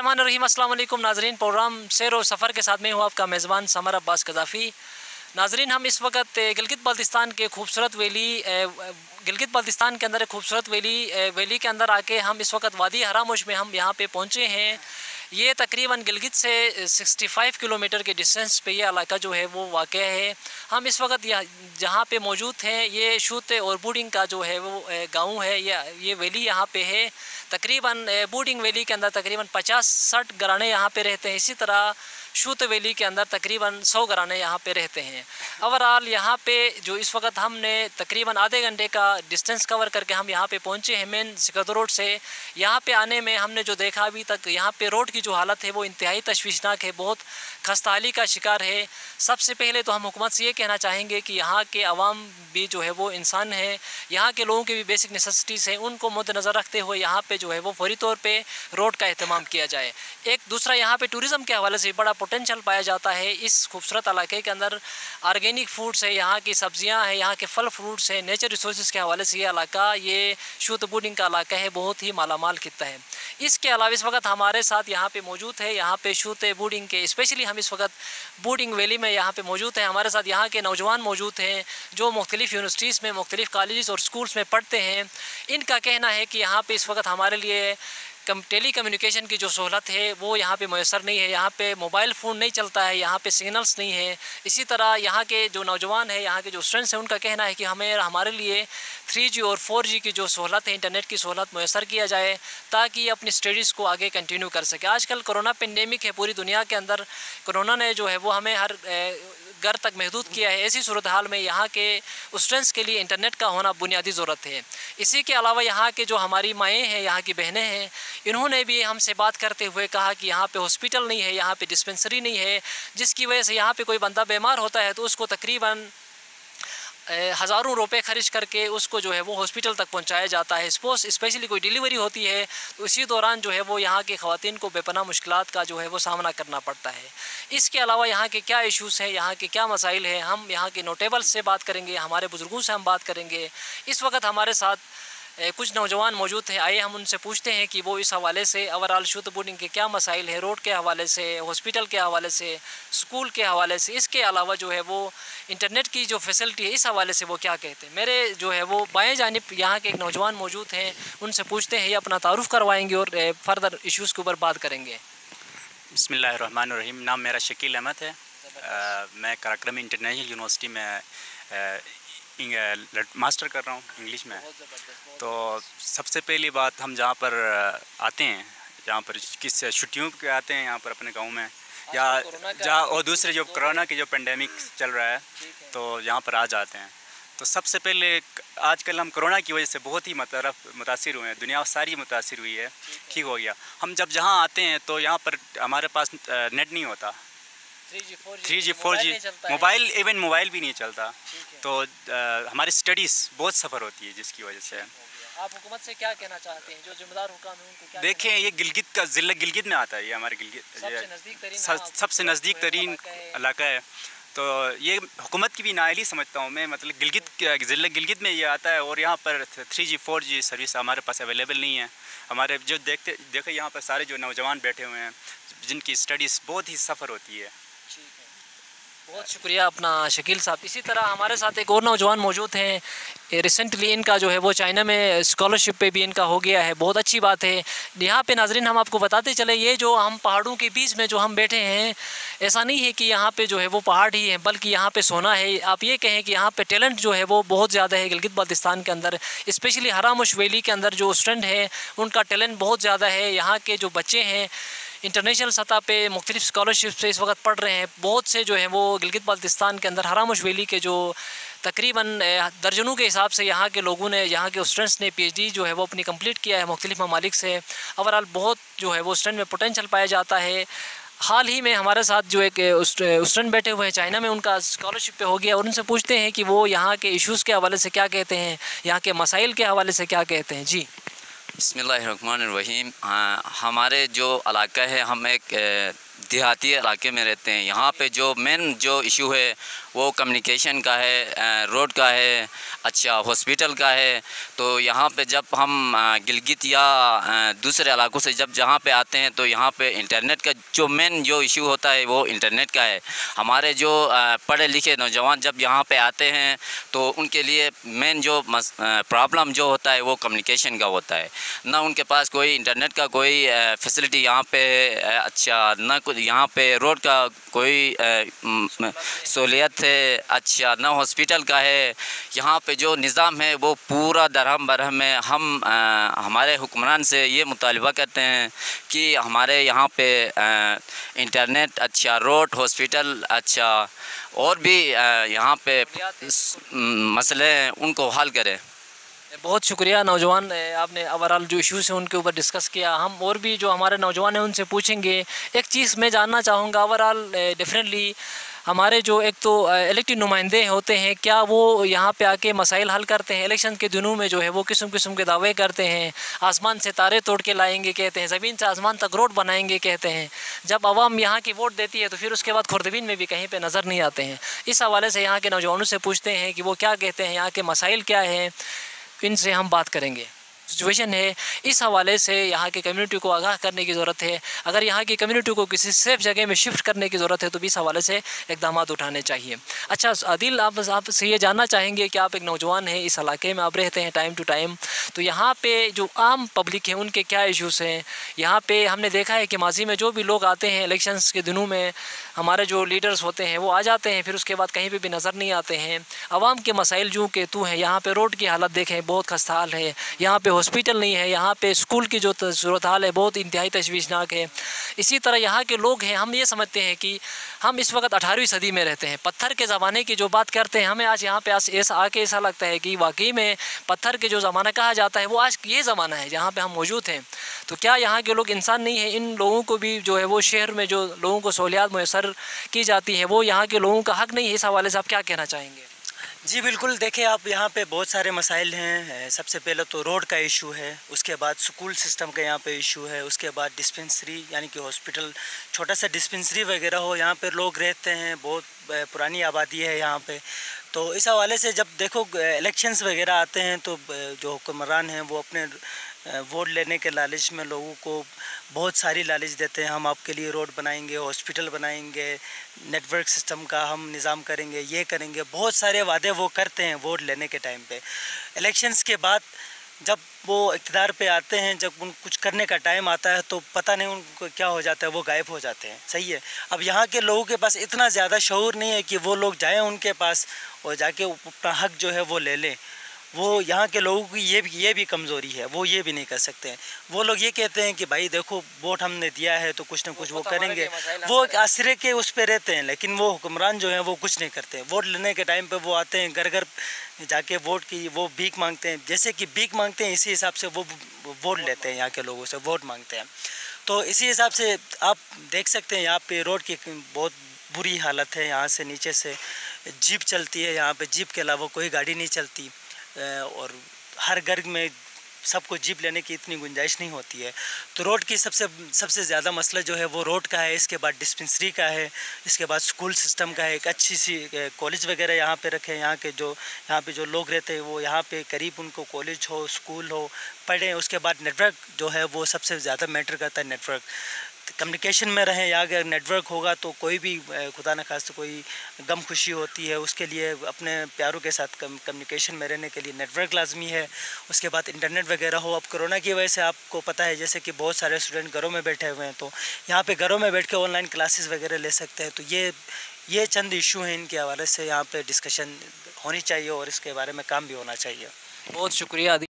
रहीम अस्सलाम वालेकुम नाजरीन, प्रोग्राम सैर और सफ़र के साथ में हूँ आपका मेज़बान समर अब्बास कज़ाफ़ी। नाजरीन, हम इस वक्त गिलगित बाल्टिस्तान के खूबसूरत गिलगित बाल्टिस्तान के अंदर एक खूबसूरत वैली के अंदर आके हम इस वक्त वादी हरामुश में हम यहाँ पे पहुँचे हैं। ये तकरीबन गिलगित से 65 किलोमीटर के डिस्टेंस पे ये इलाका जो है वो वाक़ है। हम इस वक्त जहाँ पे मौजूद हैं ये शूत और बूडिंग का जो है वो गाँव है। ये वैली यहाँ पे है। तकरीबन बूडिंग वैली के अंदर तकरीबन 50-60 घराने यहाँ पे रहते हैं। इसी तरह शूत वैली के अंदर तकरीबन 100 घराने यहाँ पे रहते हैं। ओवरऑल यहाँ पे जो इस वक्त हमने तकरीबन आधे घंटे का डिस्टेंस कवर करके हम यहाँ पे पहुँचे हैं मेन सिकंदर रोड से। यहाँ पे आने में हमने जो देखा अभी तक, यहाँ पे रोड की जो हालत है वो इंतहाई तशवीशनाक है, बहुत खस्ताहाली का शिकार है। सबसे पहले तो हम हुकूमत से ये कहना चाहेंगे कि यहाँ के अवाम भी जो है वो इंसान है, यहाँ के लोगों की भी बेसिक नेसेसिटीज़ हैं, उनको मद्देनज़र रखते हुए यहाँ पे जो है वो फौरी तौर पे रोड का अहतमाम किया जाए। एक दूसरा, यहाँ पे टूरिज़म के हवाले से बड़ा पोटेंशियल पाया जाता है। इस खूबसूरत इलाके के अंदर ऑर्गेनिक फूड्स है, यहाँ की सब्जियाँ हैं, यहाँ के फल फ्रूट्स हैं, नेचर रिसोर्स के हवाले से ये इलाका, ये शूत बूडिंग का इलाका है, बहुत ही मालामाल खित्ता है। इसके अलावा इस वक्त हमारे साथ यहाँ पे मौजूद है, यहाँ पे शूत बूडिंग के स्पेशली हम इस वक्त बूडिंग वैली में यहाँ पे मौजूद हैं। हमारे साथ यहाँ के नौजवान मौजूद हैं जो मुख्तलिफ़ यूनिवर्सिटीज़ में, मुख्तलिफ़ कॉलेज़ और स्कूल्स में पढ़ते हैं। इनका कहना है कि यहाँ पे इस वक्त हमारे लिए टेली कम्युनिकेशन की जो सहूलत है वो यहाँ पे मैसर नहीं है। यहाँ पे मोबाइल फ़ोन नहीं चलता है, यहाँ पे सिग्नल्स नहीं है। इसी तरह यहाँ के जो नौजवान हैं, यहाँ के जो स्टूडेंट्स हैं, उनका कहना है कि हमारे लिए 3G और 4G की जो सहूलत है, इंटरनेट की सहूलत मैसर किया जाए ताकि अपनी स्टडीज़ को आगे कंटिन्यू कर सके। आजकल कोरोना पेंडेमिक है पूरी दुनिया के अंदर, कोरोना ने जो है वो हमें हर घर तक महदूद किया है। ऐसी सूरत हाल में यहाँ के स्टूडेंट्स के लिए इंटरनेट का होना बुनियादी ज़रूरत है। इसी के अलावा यहाँ के जो हमारी माएँ हैं, यहाँ की बहनें हैं, इन्होंने भी हमसे बात करते हुए कहा कि यहाँ पे हॉस्पिटल नहीं है, यहाँ पे डिस्पेंसरी नहीं है, जिसकी वजह से यहाँ पे कोई बंदा बीमार होता है तो उसको तकरीबन हज़ारों रुपए खर्च करके उसको जो है वो हॉस्पिटल तक पहुंचाया जाता है। स्पेशली कोई डिलीवरी होती है तो इसी दौरान जो है वो यहाँ की ख़वातीन को बेपनाह मुश्किलात का जो है वो सामना करना पड़ता है। इसके अलावा यहाँ के क्या इश्यूज़ हैं, यहाँ के क्या मसाइल हैं, हम यहाँ के नोटेबल्स से बात करेंगे, हमारे बुज़ुर्गों से हम बात करेंगे। इस वक्त हमारे साथ कुछ नौजवान मौजूद हैं। आइए हम उनसे पूछते हैं कि वो इस हवाले से ओवरऑल शूत बूडिंग के क्या मसाइल है, रोड के हवाले से, हॉस्पिटल के हवाले से, स्कूल के हवाले से, इसके अलावा जो है वो इंटरनेट की जो फैसिलिटी है इस हवाले से वो क्या कहते हैं। मेरे जो है वो बाएं जानिब यहाँ के एक नौजवान मौजूद हैं, उनसे पूछते हैं, ये अपना तारुफ़ करवाएंगे और फर्दर इश्यूज़ के ऊपर बात करेंगे। बिस्मिल्लाहिर्रहमानिर्रहीम। नाम मेरा शकील अहमद है। मैं कराक्रम इंटरनेशनल यूनिवर्सिटी में मास्टर कर रहा हूँ इंग्लिश में। तो सबसे पहली बात, हम जहाँ पर आते हैं, जहाँ पर किस छुट्टियों पे आते हैं यहाँ पर अपने गांव में, या जहाँ और दूसरे जो कोरोना की जो पेंडेमिक चल रहा है तो यहाँ पर आ जाते हैं। तो सबसे पहले आजकल हम कोरोना की वजह से बहुत ही मुतासिर हुए हैं, दुनिया सारी मुतासिर हुई है, ठीक हो गया। हम जब जहाँ आते हैं तो यहाँ पर हमारे पास नेट नहीं होता, 3G 4G मोबाइल भी नहीं चलता। तो हमारी स्टडीज़ बहुत सफ़र होती है, जिसकी वजह से आप हुकूमत से क्या कहना चाहते हैं, जो जिम्मेदार हुकाम है उनको क्या? देखें, ये गिलगित का ज़िला गिलगित में आता है, ये हमारे गिलगित सबसे नज़दीक तरीन इलाका है। तो ये हुकूमत की भी नाअहली समझता हूँ मैं, मतलब ज़िला गिलगित में ये आता है और यहाँ पर 3G 4G सर्विस हमारे पास अवेलेबल नहीं है। हमारे जो देखे यहाँ पर सारे जो नौजवान बैठे हुए हैं जिनकी स्टडीज़ बहुत ही सफ़र होती है। बहुत शुक्रिया अपना शकील साहब। इसी तरह हमारे साथ एक और नौजवान मौजूद हैं। रिसेंटली इनका जो है वो चाइना में स्कॉलरशिप पे भी इनका हो गया है, बहुत अच्छी बात है। यहाँ पे नाजरीन हम आपको बताते चले, ये जो हम पहाड़ों के बीच में जो हम बैठे हैं, ऐसा नहीं है कि यहाँ पे जो है वो पहाड़ ही है, बल्कि यहाँ पे सोना है। आप ये कहें कि यहाँ पे टैलेंट जो है वो बहुत ज़्यादा है गिलगित बाल्टिस्तान के अंदर, स्पेशली हरामुश वैली के अंदर जो स्टूडेंट हैं उनका टैलेंट बहुत ज़्यादा है। यहाँ के जो बच्चे हैं इंटरनेशनल सतह पे मुख्तलिफ़ स्कॉलरशिप से इस वक्त पढ़ रहे हैं। बहुत से जो हैं वो गिलगित बाल्टिस्तान के अंदर हरामुश वैली के जो तकरीबन दर्जनों के हिसाब से यहाँ के लोगों ने, यहाँ के स्टूडेंट्स ने PhD जो है वो अपनी कंप्लीट किया है मुख्तलिफ़ ममालिक से। ओवरऑल बहुत जो है वो स्टूडेंट में पोटेंशियल पाया जाता है। हाल ही में हमारे साथ जो एक स्टूडेंट बैठे हुए हैं चाइना में, उनका स्कॉलरशिप पे हो गया, और उनसे पूछते हैं कि वो यहाँ के इश्यूज़ के हवाले से क्या कहते हैं, यहाँ के मसाइल के हवाले से क्या कहते हैं। जी बिस्मिल्लाहिर्रहमानिर्रहीम। हमारे जो इलाका है, हम एक دیہاتی علاقے میں رہتے ہیں. یہاں پہ جو مین جو ایشو ہے وہ کمیونیکیشن کا ہے, روڈ کا ہے, اچھا ہاسپیٹل کا ہے. تو یہاں پہ جب ہم گلگت یا دوسرے علاقوں سے جہاں پہ آتے ہیں تو یہاں پہ انٹرنیٹ کا جو مین جو ایشو ہوتا ہے وہ انٹرنیٹ کا ہے. ہمارے جو پڑھے لکھے نوجوان جب یہاں پہ آتے ہیں تو ان کے لیے مین جو پرابلم جو ہوتا ہے وہ کمیونیکیشن کا ہوتا ہے. نہ ان کے پاس کوئی انٹرنیٹ کا کوئی فیسلٹی یہاں پہ اچھا, نہ یہاں پہ روڈ کا کوئی سہولیت ہے اچھا, نہ ہاسپیٹل کا ہے. یہاں پہ جو نظام ہے وہ پورا درہم برہم ہے. ہم ہمارے حکمران سے یہ مطالبہ کرتے ہیں کہ ہمارے یہاں پہ انٹرنیٹ اچھا, روڈ, ہاسپیٹل اچھا اور بھی یہاں پہ مسئلے ہیں ان کو حل کرے. بہت شکریہ نوجوان, آپ نے اوورال جو ایشوز ہیں ان کے اوپر ڈسکس کیا. ہم اور بھی جو ہمارے نوجوان ہیں ان سے پوچھیں گے. ایک چیز میں جاننا چاہوں گا اوورال ڈیفینیٹلی ہمارے جو ایک تو الیکٹڈ نمائندے ہوتے ہیں کیا وہ یہاں پہ آ کے مسائل حل کرتے ہیں؟ الیکشن کے دنوں میں جو ہے وہ قسم قسم کے دعوے کرتے ہیں, آسمان سے تارے توڑ کے لائیں گے کہتے ہیں, زمین سے آسمان تک روڈ بنائیں گے کہتے ہیں. جب عوام یہاں کی ووٹ دیتی ہے تو پھر اس کے بعد خوردبین میں بھی کہیں پہ نظر نہیں آتے ہیں. اس حوالے سے یہاں کے نوجوانوں سے پوچھتے ہیں کہ وہ کیا کہتے ہیں, یہاں کے مسائل کیا ہیں, ان سے ہم بات کریں گے. سچویشن ہے اس حوالے سے یہاں کی کمیونٹی کو آگاہ کرنے کی ضرورت ہے. اگر یہاں کی کمیونٹی کو کسی سیف جگہ میں شفٹ کرنے کی ضرورت ہے تو بھی اس حوالے سے اقدامات اٹھانے چاہیے. اچھا عادل, آپ سے یہ جاننا چاہیں گے کہ آپ ایک نوجوان ہیں, اس علاقے میں آپ رہتے ہیں ٹائم ٹو ٹائم, تو یہاں پہ جو عام پبلک ہیں ان کے کیا ایشوز ہیں؟ یہاں پہ ہم نے دیکھا ہے کہ ماضی میں جو بھی لوگ آتے ہیں الیکشنز کے دنوں میں ہمارے جو لیڈرز ہوتے ہیں وہ آ جاتے ہیں, پھر اس کے بعد کہیں پہ بھی نظر نہیں آتے ہیں. عوام کے مسائل جو کہ تو ہیں, یہاں پہ روڈ کی حالت دیکھیں بہت خستہ حال ہے, یہاں پہ ہاسپیٹل نہیں ہے, یہاں پہ اسکول کی جو صورتحال ہے بہت انتہائی تشویشناک ہے. اسی طرح یہاں کے لوگ ہیں, ہم یہ سمجھتے ہیں کہ ہم اس وقت 18ویں صدی میں رہتے ہیں. پتھر کے زمانے کی جو بات کرتے ہیں ہمیں آج یہاں پہ آ کے ایسا لگتا ہے کہ واقعی میں پتھر کے جو زمانہ کہا جاتا ہے وہ آج یہ زمانہ ہے جہاں پہ ہم موجود ہیں. تو کیا یہاں کے لوگ انسان نہیں ہیں؟ ان لوگوں کو بھی جو ہے وہ شہر میں جو لوگوں کو سہولیات میسر کی جاتی ہیں وہ یہاں کے لوگوں کا حق نہیں ہے. اس حوالے سے آپ کیا کہنا چاہیں گے؟ جی بالکل, دیکھیں آپ یہاں پہ بہت سارے مسائل ہیں. سب سے پہلے تو روڈ کا ایشو ہے, اس کے بعد سکول سسٹم کا یہاں پہ ایشو ہے, اس کے بعد ڈسپنسری یعنی کہ ہاسپٹل, چھوٹا سا ڈسپنسری وغیرہ ہو. یہاں پہ لوگ رہتے ہیں, بہت پرانی آبادی ہے یہاں پہ. تو اس حوالے سے جب دیکھو الیکشنز وغیرہ آتے ہیں تو جو حکمران ہیں وہ اپنے ووٹ لینے کے لالچ میں لوگوں کو بہت ساری لالچ دیتے ہیں. ہم آپ کے لیے روڈ بنائیں گے, ہاسپٹل بنائیں گے, نیٹ ورک سسٹم کا ہم نظام کریں گے, یہ کریں گے. بہت سارے وعدے وہ کرتے ہیں ووٹ لینے کے ٹائم پہ. الیکشنز کے بعد جب وہ اقتدار پہ آتے ہیں, جب ان کچھ کرنے کا ٹائم آتا ہے تو پتہ نہیں ان کو کیا ہو جاتا ہے, وہ غائب ہو جاتے ہیں. صحیح ہے. اب یہاں کے لوگوں کے پاس اتنا زیادہ شعور نہیں ہے کہ وہ لوگ جائیں ان کے پاس اور جا کے اپنا حق جو ہے وہ لے لیں. وہ یہاں کے لوگوں کی یہ بھی کمزوری ہے, وہ یہ بھی نہیں کر سکتے ہیں. وہ لوگ یہ کہتے ہیں کہ بھائی دیکھو ووٹ ہم نے دیا ہے تو کچھ نہ کچھ وہ کریں گے. وہ ایک آسرے کے اس پہ رہتے ہیں, لیکن وہ حکمران جو ہیں وہ کچھ نہیں کرتے. ووٹ لینے کے ٹائم پہ وہ آتے ہیں گھر گھر جا کے ووٹ کی وہ بھیک مانگتے ہیں. جیسے کہ بھیک مانگتے ہیں اسی حساب سے وہ ووٹ لیتے ہیں, یہاں کے لوگوں سے ووٹ مانگتے ہیں. تو اسی حساب سے آپ دیکھ سکتے ہیں یہاں پہ روڈ کی بہت بری حالت ہے. یہاں سے نیچے سے جیپ چلتی ہے, یہاں پہ جیپ کے علاوہ کوئی گاڑی نہیں چلتی, اور ہر گھر میں سب کو جیپ لینے کی اتنی گنجائش نہیں ہوتی ہے. تو روڈ کی سب سے زیادہ مسئلہ جو ہے وہ روڈ کا ہے. اس کے بعد ڈسپنسری کا ہے, اس کے بعد سکول سسٹم کا ہے. ایک اچھی سی کالج وغیرہ یہاں پہ رکھے, یہاں پہ جو لوگ رہتے ہیں وہ یہاں پہ قریب ان کو کالج ہو, اسکول ہو, پڑھیں. اس کے بعد نیٹ ورک جو ہے وہ سب سے زیادہ میٹر کرتا ہے. نیٹ ورک کمیونیکیشن میں رہیں, یا اگر نیٹ ورک ہوگا تو کوئی بھی خدا نخواستہ کوئی غم خوشی ہوتی ہے اس کے لیے اپنے پیاروں کے ساتھ کمیونیکیشن میں رہنے کے لیے نیٹ ورک لازمی ہے. اس کے بعد انٹرنیٹ وغیرہ ہو. اب کرونا کی وجہ سے آپ کو پتہ ہے جیسے کہ بہت سارے اسٹوڈنٹ گھروں میں بیٹھے ہوئے ہیں, تو یہاں پہ گھروں میں بیٹھ کے آن لائن کلاسز وغیرہ لے سکتے ہیں. تو یہ چند ایشو ہیں, ان کے حوالے سے یہاں پہ ڈسکشن ہونی چاہیے اور اس کے بارے میں کام بھی ہونا چاہیے. بہت شکریہ.